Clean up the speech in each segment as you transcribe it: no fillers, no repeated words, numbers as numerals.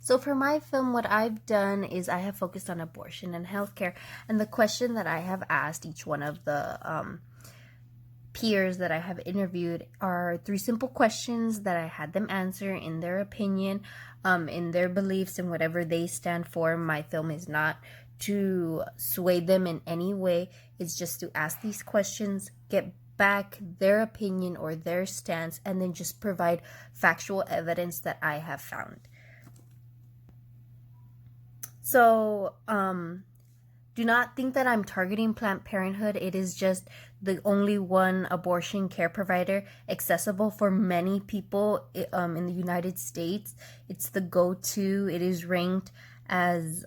So for my film, what I've done is I have focused on abortion and healthcare. And the question that I have asked each one of the peers that I have interviewed are three simple questions that I had them answer in their opinion, in their beliefs, and whatever they stand for. My film is not to sway them in any way. It's just to ask these questions, get back their opinion or their stance, and then just provide factual evidence that I have found. So, do not think that I'm targeting Planned Parenthood. It is just the only one abortion care provider accessible for many people in the United States. It's the go-to. It is ranked as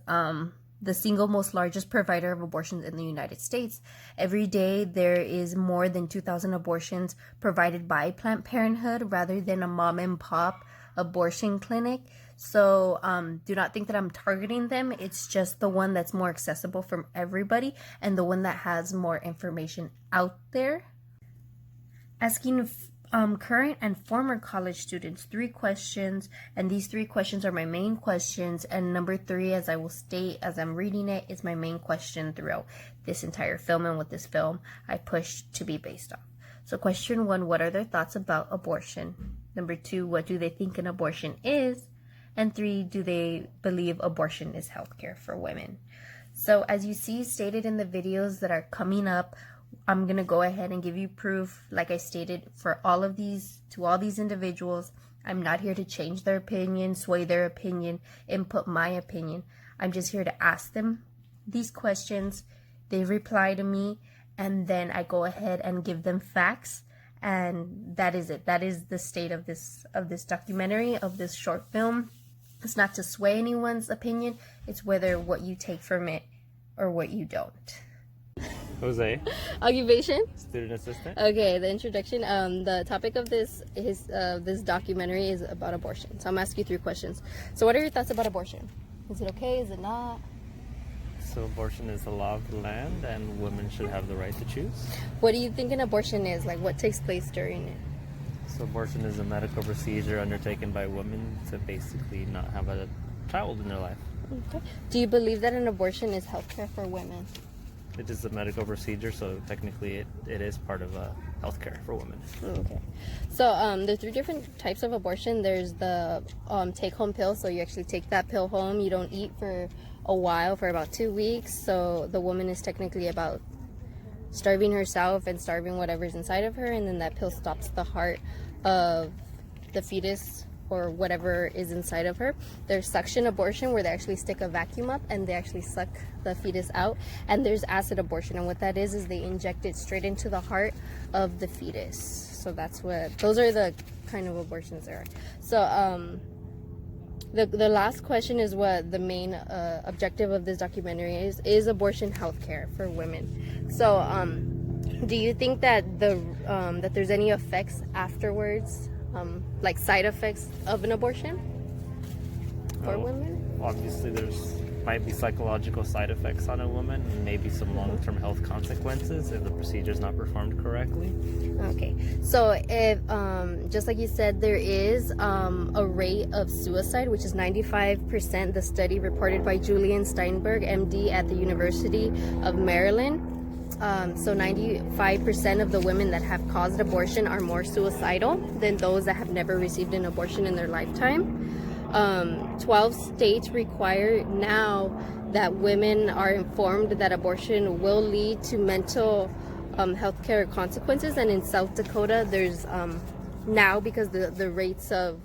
the single most largest provider of abortions in the United States. Every day there is more than 2,000 abortions provided by Planned Parenthood rather than a mom and pop abortion clinic. So do not think that I'm targeting them. It's just the one that's more accessible from everybody and the one that has more information out there. Asking current and former college students 3 questions, and these 3 questions are my main questions, and number 3, as I will state as I'm reading it, is my main question throughout this entire film and what this film I pushed to be based off. So question 1, what are their thoughts about abortion? Number 2, what do they think an abortion is? And 3, do they believe abortion is healthcare for women? So as you see stated in the videos that are coming up, I'm going to go ahead and give you proof, like I stated, for all of these, to all these individuals. I'm not here to change their opinion, sway their opinion, input my opinion. I'm just here to ask them these questions. They reply to me, and then I go ahead and give them facts. And that is it. That is the state of this documentary, of this short film. It's not to sway anyone's opinion. It's whether what you take from it or what you don't. Jose. Occupation? Student assistant. Okay, the introduction. The topic of this documentary is about abortion. So I'm asking you 3 questions. So what are your thoughts about abortion? Is it okay? Is it not? So abortion is the law of the land, and women should have the right to choose. What do you think an abortion is? Like, what takes place during it? So abortion is a medical procedure undertaken by women to basically not have a child in their life. Okay. Do you believe that an abortion is healthcare for women? It is a medical procedure, so technically it is part of healthcare for women. Okay. So there's 3 different types of abortion. There's the take-home pill. So you actually take that pill home. You don't eat for a while, for about 2 weeks. So the woman is technically about starving herself and starving whatever's inside of her. And then that pill stops the heart of the fetus or whatever is inside of her. There's suction abortion, where they actually stick a vacuum up and they actually suck the fetus out. And there's acid abortion, and what that is they inject it straight into the heart of the fetus. So those are the kind of abortions there are. So the last question is what the main objective of this documentary is abortion healthcare for women. So do you think that that there's any effects afterwards, like side effects of an abortion for women? Obviously, might be psychological side effects on a woman, and maybe some long-term health consequences if the procedure is not performed correctly. Okay, so if just like you said, there is a rate of suicide, which is 95%. The study reported by Julian Steinberg, MD, at the University of Maryland. So 95% of the women that have caused abortion are more suicidal than those that have never received an abortion in their lifetime. 12 states require now that women are informed that abortion will lead to mental health care consequences. And in South Dakota, there's now, because the rates of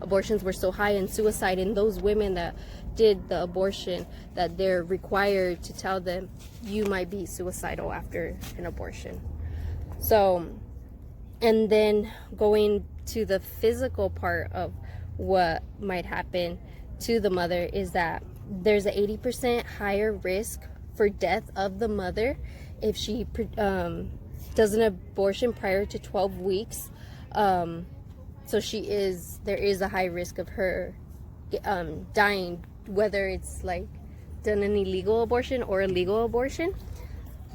abortions were so high and suicide in those women that did the abortion, that they're required to tell them you might be suicidal after an abortion. So, and then going to the physical part of what might happen to the mother is that there's an 80% higher risk for death of the mother if she does an abortion prior to 12 weeks. So there is a high risk of her dying, whether it's like done an illegal abortion or a legal abortion.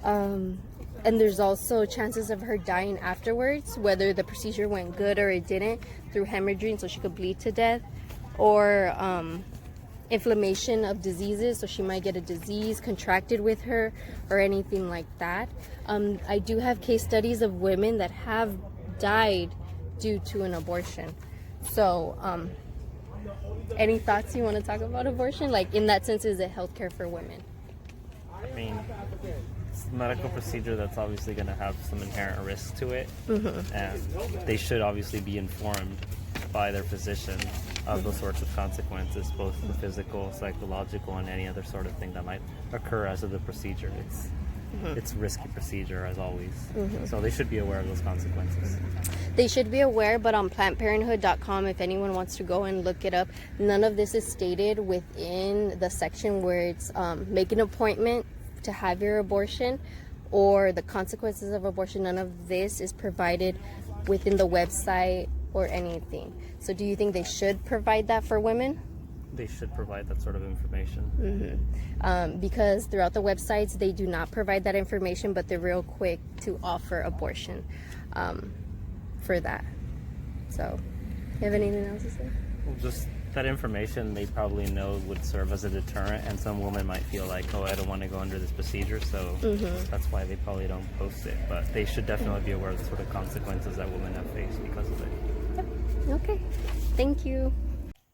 And there's also chances of her dying afterwards, whether the procedure went good or it didn't, through hemorrhaging, so she could bleed to death, or inflammation of diseases, so she might get a disease contracted with her or anything like that. I do have case studies of women that have died due to an abortion. So any thoughts you want to talk about abortion? Like, in that sense, is it healthcare for women? I mean, it's a medical procedure that's obviously going to have some inherent risk to it, and they should obviously be informed by their physician of those sorts of consequences, both the physical, psychological, and any other sort of thing that might occur as of the procedure. It's a risky procedure, as always, so they should be aware of those consequences. They should be aware, but on PlantParenthood.com, if anyone wants to go and look it up, none of this is stated within the section where it's make an appointment to have your abortion or the consequences of abortion. None of this is provided within the website or anything. So do you think they should provide that for women? They should provide that sort of information. Because throughout the websites, they do not provide that information, but they're real quick to offer abortion for that. So, you have anything else to say? Well, just that information they probably know would serve as a deterrent, and some women might feel like, oh, I don't want to go under this procedure, so that's why they probably don't post it. But they should definitely be aware of the sort of consequences that women have faced because of it. Okay, thank you.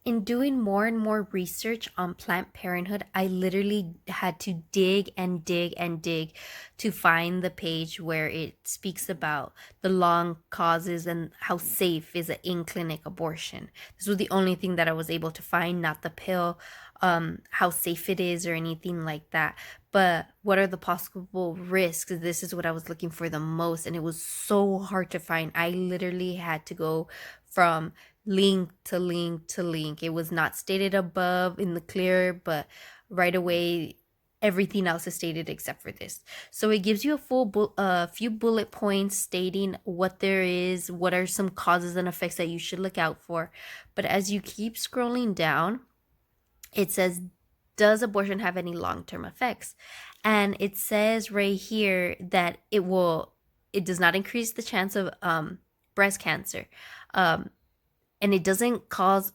In doing more and more research on Planned Parenthood, I literally had to dig and dig and dig to find the page where it speaks about the long causes and how safe is an in-clinic abortion. This was the only thing that I was able to find, not the pill, how safe it is or anything like that. But what are the possible risks? This is what I was looking for the most, and it was so hard to find. I literally had to go from link to link to link. It was not stated above in the clear, but right away everything else is stated except for this. So it gives you a full few bullet points stating what there is, what are some causes and effects that you should look out for. But as you keep scrolling down, it says, does abortion have any long-term effects? And it says right here that it does not increase the chance of breast cancer. And it doesn't cause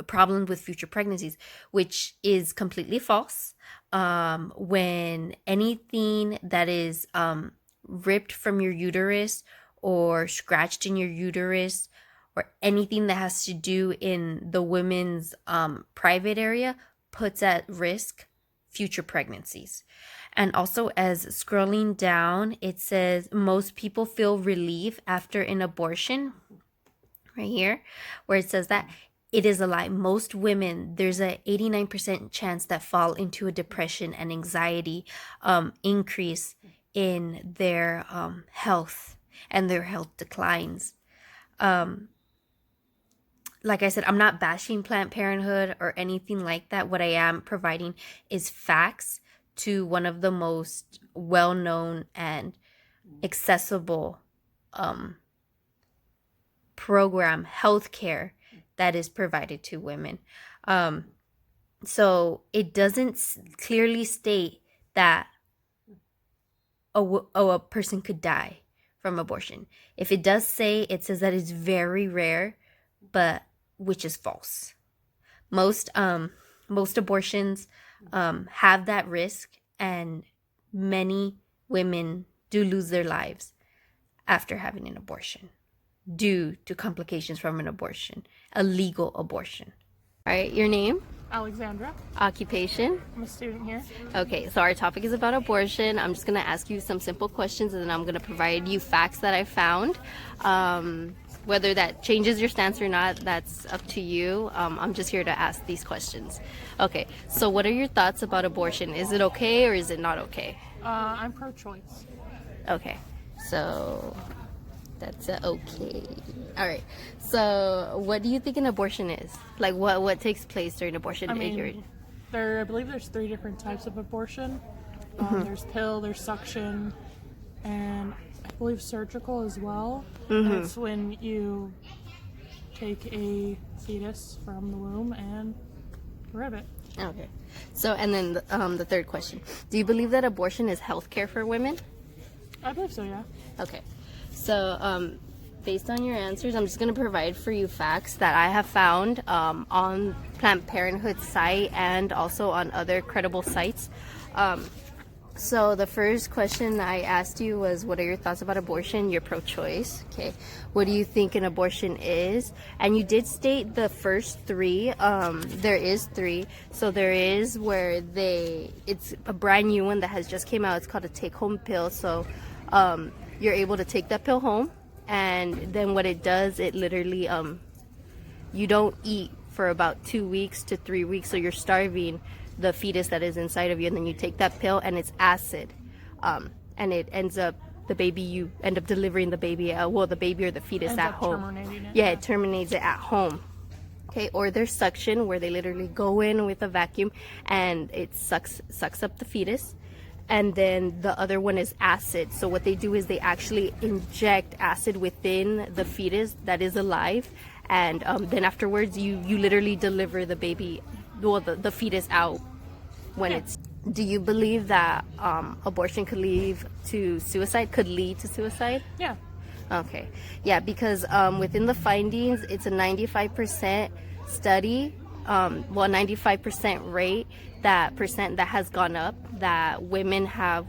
problems with future pregnancies, which is completely false. When anything that is ripped from your uterus or scratched in your uterus or anything that has to do in the women's private area puts at risk future pregnancies. And also, as scrolling down, it says most people feel relief after an abortion. Right here, where it says that it is a lie. Most women, there's a 89% chance that fall into a depression and anxiety increase in their health, and their health declines. Like I said, I'm not bashing Planned Parenthood or anything like that. What I am providing is facts to one of the most well-known and accessible program, healthcare, that is provided to women. So it doesn't clearly state that a person could die from abortion. If it does say, it says that it's very rare, but which is false. Most abortions have that risk, and many women do lose their lives after having an abortion due to complications from an abortion, a legal abortion. All right, your name? Alexandra. Occupation? I'm a student here. Okay, so our topic is about abortion. I'm just going to ask you some simple questions, and then I'm going to provide you facts that I found. Whether that changes your stance or not, that's up to you. I'm just here to ask these questions. Okay, so what are your thoughts about abortion? Is it okay or is it not okay? I'm pro-choice. Okay, so that's okay. All right, so what do you think an abortion is? Like, what takes place during abortion? I believe there's 3 different types of abortion. There's pill, there's suction, and I believe surgical as well. That's when you take a fetus from the womb and rib it. Okay, so and then the third question: do you believe that abortion is healthcare for women? I believe so, yeah. Okay, so based on your answers, I'm just going to provide for you facts that I have found on Planned Parenthood's site and also on other credible sites. So the first question I asked you was, what are your thoughts about abortion? You're pro-choice. Okay. What do you think an abortion is? And you did state the first three. There is three. So there is where it's a brand new one that has just came out. It's called a take-home pill. So you're able to take that pill home. And then what it does, it literally, you don't eat for about 2 weeks to 3 weeks. So you're starving the fetus that is inside of you, and then you take that pill and it's acid, and it ends up you end up delivering the baby, the baby or the fetus at home. It terminates it at home. Okay. Or there's suction, where they literally go in with a vacuum and it sucks up the fetus. And then the other one is acid. So what they do is they actually inject acid within the fetus that is alive, and then afterwards you literally deliver the baby, the fetus out when it's. Do you believe that abortion could lead to suicide? Yeah. Okay. Yeah, because within the findings, it's a 95% study, 95% rate, that has gone up, that women have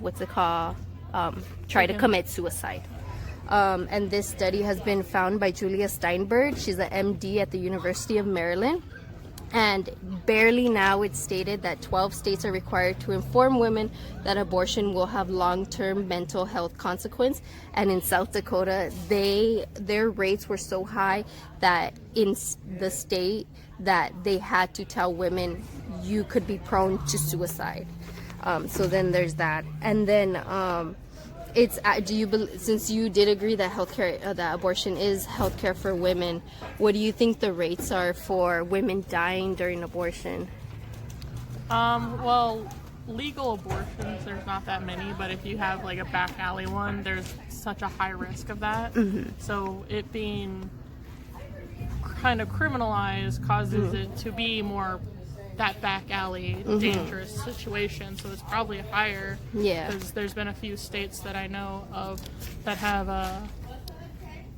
try to commit suicide. And this study has been found by Julia Steinberg. She's an MD at the University of Maryland. And barely now it's stated that 12 states are required to inform women that abortion will have long-term mental health consequence. And in South Dakota, their rates were so high that in the state that they had to tell women you could be prone to suicide. So then there's that. And then since you did agree that that abortion is healthcare for women, what do you think the rates are for women dying during abortion? Well, legal abortions, there's not that many, but if you have like a back alley one, there's such a high risk of that. Mm-hmm. So it being kind of criminalized causes it to be more that back alley dangerous situation, so it's probably higher. Because there's been a few states that I know of that have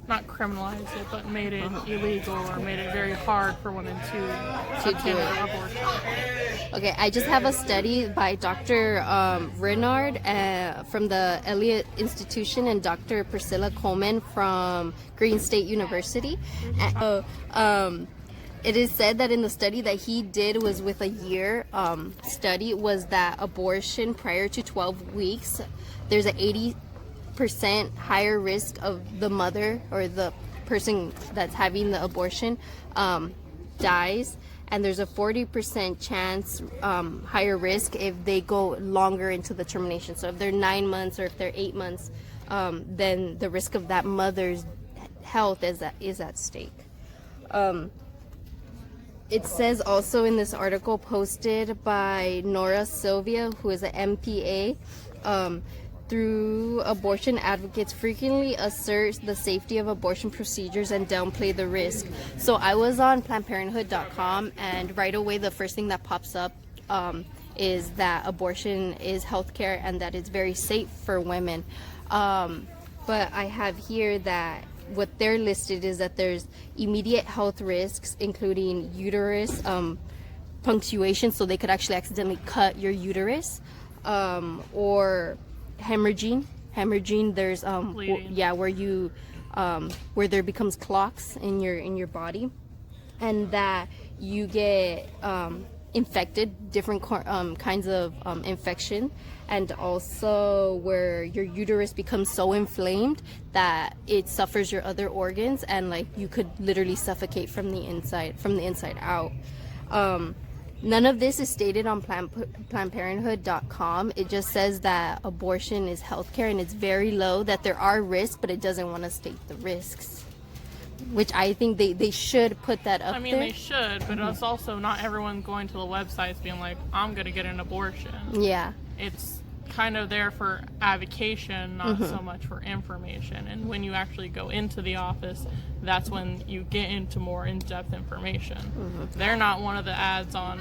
not criminalized it, but made it illegal or made it very hard for women to do abortion. Okay, I just have a study by Dr. Renard from the Elliott Institution and Dr. Priscilla Coleman from Green State University. It is said that in the study that he did was with a year study, was that abortion prior to 12 weeks, there's an 80% higher risk of the mother or the person that's having the abortion dies. And there's a 40% chance higher risk if they go longer into the termination. So if they're 9 months or if they're 8 months, then the risk of that mother's health is at stake. It says also in this article posted by Nora Sylvia, who is an MPA, through abortion advocates frequently assert the safety of abortion procedures and downplay the risk. So I was on PlannedParenthood.com, and right away the first thing that pops up is that abortion is healthcare and that it's very safe for women. But I have here that what they're listed is that there's immediate health risks, including uterus punctuation, so they could actually accidentally cut your uterus, or hemorrhaging. There's where you where there becomes clots in your body, and that you get infected, different kinds of infection, and also where your uterus becomes so inflamed that it suffers your other organs, and like you could literally suffocate from the inside out. None of this is stated on PlannedParenthood.com. It just says that abortion is healthcare and it's very low, that there are risks, but it doesn't want to state the risks, which I think they should put that up there. I mean, they should, but it's also not everyone going to the websites being like, I'm going to get an abortion. Yeah. It's kind of there for avocation, not so much for information. And when you actually go into the office, that's when you get into more in-depth information. They're not one of the ads on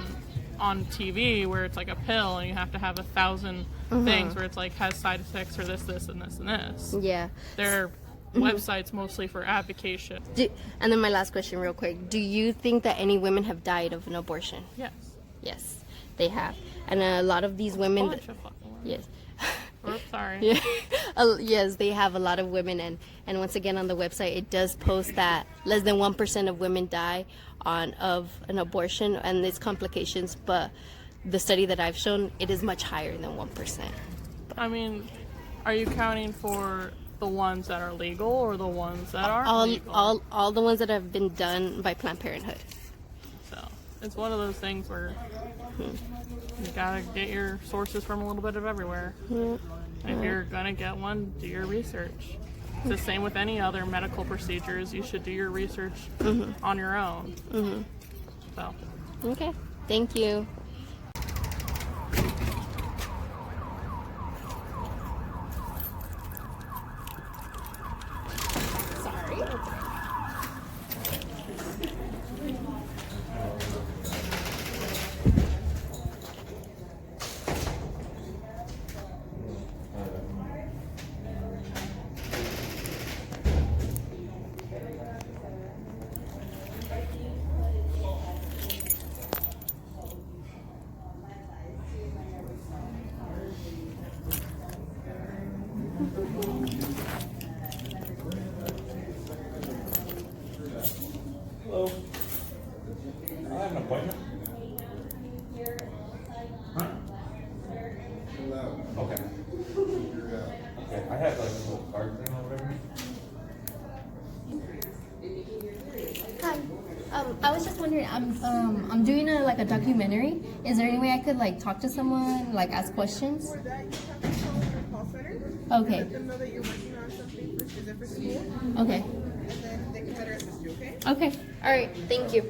TV where it's like a pill and you have to have 1,000 things where it's like has side effects for this, and this, and this. Yeah. They're website's mostly for advocation. And then my last question, real quick: do you think that any women have died of an abortion? Yes. Yes, they have, and a lot of these women. Bunch of fucking women. Yes. Oops, sorry. Yeah. Yes, they have a lot of women, and once again on the website it does post that less than 1% of women die of an abortion and its complications, but the study that I've shown, it is much higher than 1%. I mean, are you counting for the ones that are legal or the ones that aren't legal? All the ones that have been done by Planned Parenthood. So it's one of those things where you gotta get your sources from a little bit of everywhere. If you're gonna get one, do your research. It's the same with any other medical procedures. You should do your research on your own. So. Okay, thank you. Hello. I have an appointment. Huh? Okay. Okay, I have like a little card thing or whatever. Hi. I was just wondering. I'm doing a documentary. Is there any way I could talk to someone, ask questions? For that, you have to call their call center. Okay. Let them know that you're working on something for, is it for school? Okay. And then they can better assist you, okay? Okay. All right. Thank you.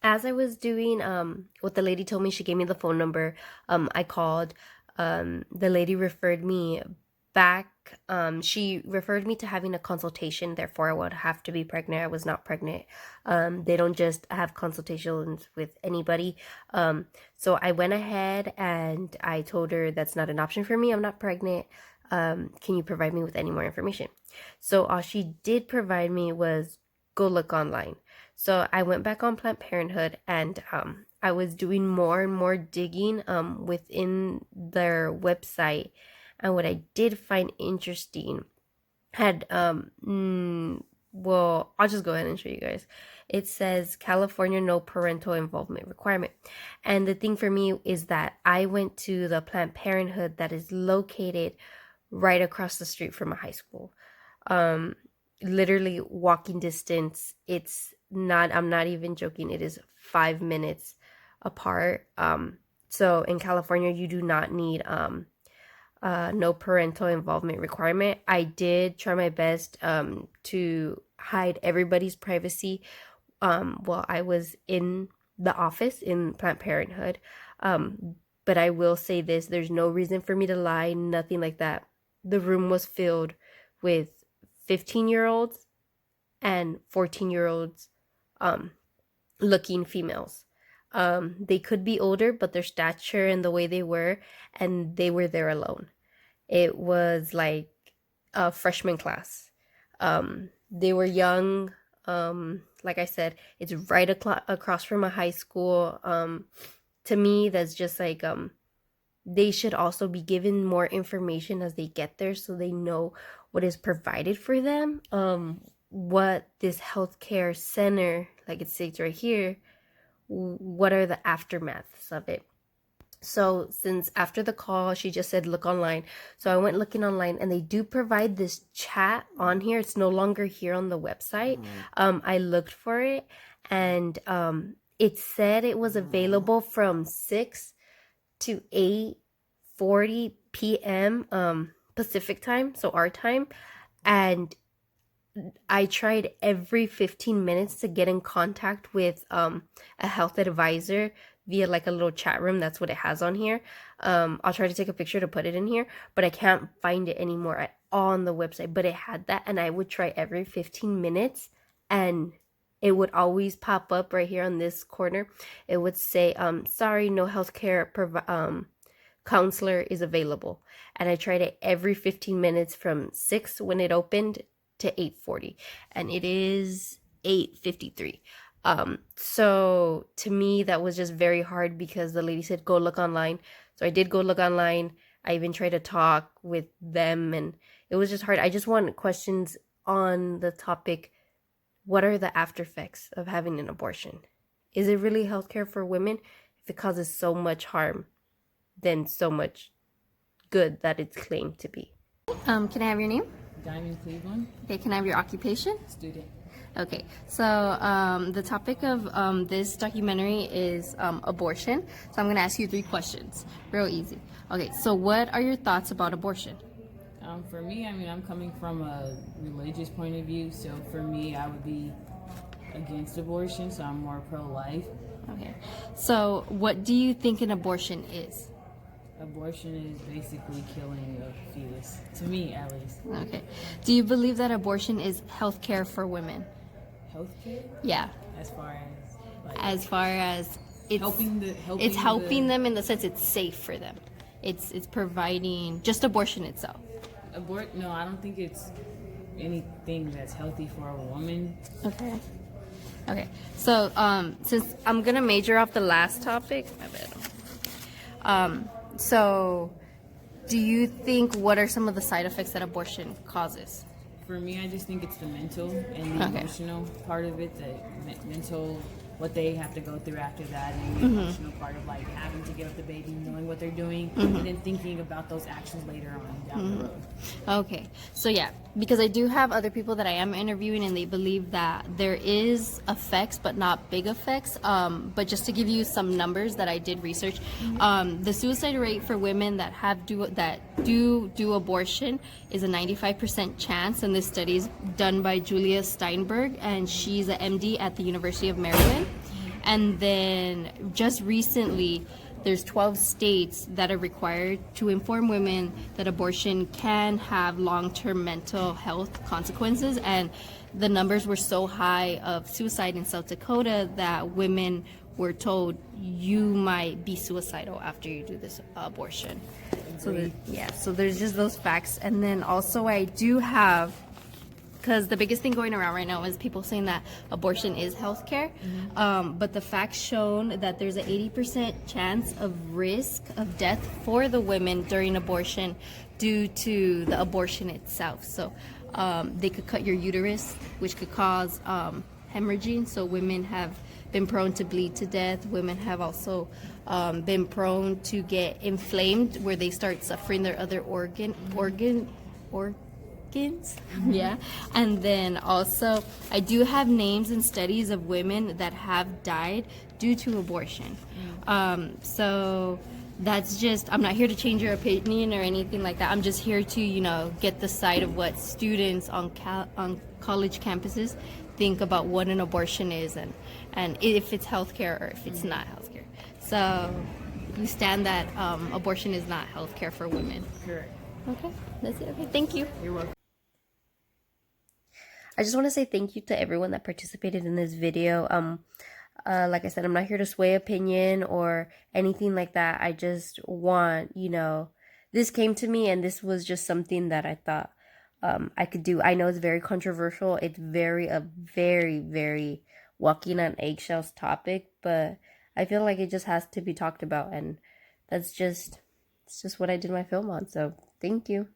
As I was doing what the lady told me, she gave me the phone number. I called. The lady referred me back. She referred me to having a consultation. Therefore, I would have to be pregnant. I was not pregnant. They don't just have consultations with anybody. So I went ahead and I told her that's not an option for me. I'm not pregnant. Can you provide me with any more information? So all she did provide me was go look online. So I went back on Planned Parenthood and I was doing more and more digging within their website. And what I did find interesting had, well, I'll just go ahead and show you guys. It says California no parental involvement requirement. And the thing for me is that I went to the Planned Parenthood that is located right across the street from a high school. Literally walking distance. I'm not even joking. It is 5 minutes apart. So in California, you do not need, no parental involvement requirement. I did try my best to hide everybody's privacy while I was in the office in Planned Parenthood. But I will say this, there's no reason for me to lie, nothing like that. The room was filled with 15-year-olds and 14-year-olds looking females. They could be older, but their stature and the way they were there alone. It was like a freshman class. They were young. Like I said, it's right across from a high school. To me, that's just they should also be given more information as they get there so they know what is provided for them. What this healthcare center, like it states right here, what are the aftermaths of it. So since after the call, she just said, look online. So I went looking online and they do provide this chat on here. It's no longer here on the website. I looked for it and it said it was available from 6 to 8:40 p.m. Pacific time, so our time. And I tried every 15 minutes to get in contact with a health advisor via a little chat room. That's what it has on here. I'll try to take a picture to put it in here, but I can't find it anymore at all on the website. But it had that, and I would try every 15 minutes, and it would always pop up right here on this corner. It would say, sorry, no healthcare counselor is available. And I tried it every 15 minutes from 6 when it opened to 8:40, and it is 8:53. So to me, that was just very hard because the lady said, go look online. So I did go look online. I even tried to talk with them, and it was just hard. I just want questions on the topic. What are the after effects of having an abortion? Is it really healthcare for women if it causes so much harm than so much good that it's claimed to be? Can I have your name? Diamond Cleveland, Okay, can I have your occupation? student. Okay, so the topic of this documentary is abortion. So I'm going to ask you 3 questions. Real easy. Okay, so what are your thoughts about abortion? For me, I mean, I'm coming from a religious point of view, so for me, I would be against abortion, so I'm more pro-life. Okay, so what do you think an abortion is? Abortion is basically killing a fetus, to me at least. Okay, do you believe that abortion is healthcare for women? Healthcare, Yeah, as far as it's helping them in the sense it's safe for them. It's providing just abortion itself. No, I don't think it's anything that's healthy for a woman. Okay. Okay. So since I'm gonna major off the last topic, my bad. So do you think what are some of the side effects that abortion causes? For me, I just think it's the mental and the Okay. emotional part of it, the mental, what they have to go through after that, and the emotional part of like having to give up the baby, knowing what they're doing, and then thinking about those actions later on down the road. Okay, so yeah, because I do have other people that I am interviewing, and they believe that there is effects, but not big effects. But just to give you some numbers that I did research, the suicide rate for women that do abortion is a 95% chance, and this study is done by Julia Steinberg, and she's an MD at the University of Maryland. And then just recently, there's 12 states that are required to inform women that abortion can have long-term mental health consequences. And the numbers were so high of suicide in South Dakota that women were told you might be suicidal after you do this abortion. So there's just those facts. And then also I do have, because the biggest thing going around right now is people saying that abortion is healthcare, but the facts shown that there's an 80% chance of risk of death for the women during abortion due to the abortion itself. So they could cut your uterus, which could cause hemorrhaging. So women have been prone to bleed to death. Women have also been prone to get inflamed, where they start suffering their other organs. Yeah. And then also I do have names and studies of women that have died due to abortion. So that's just, I'm not here to change your opinion or anything like that. I'm just here to, get the side of what students on college campuses think about what an abortion is, and if it's healthcare or if it's not healthcare. So you stand that abortion is not healthcare for women. Correct. Okay, that's it. Okay, thank you. You're welcome. I just want to say thank you to everyone that participated in this video. Like I said, I'm not here to sway opinion or anything like that. I just want, this came to me, and this was just something that I thought I could do. I know it's very controversial. It's a very, very walking on eggshells topic, but I feel like it just has to be talked about, and it's just what I did my film on. So thank you.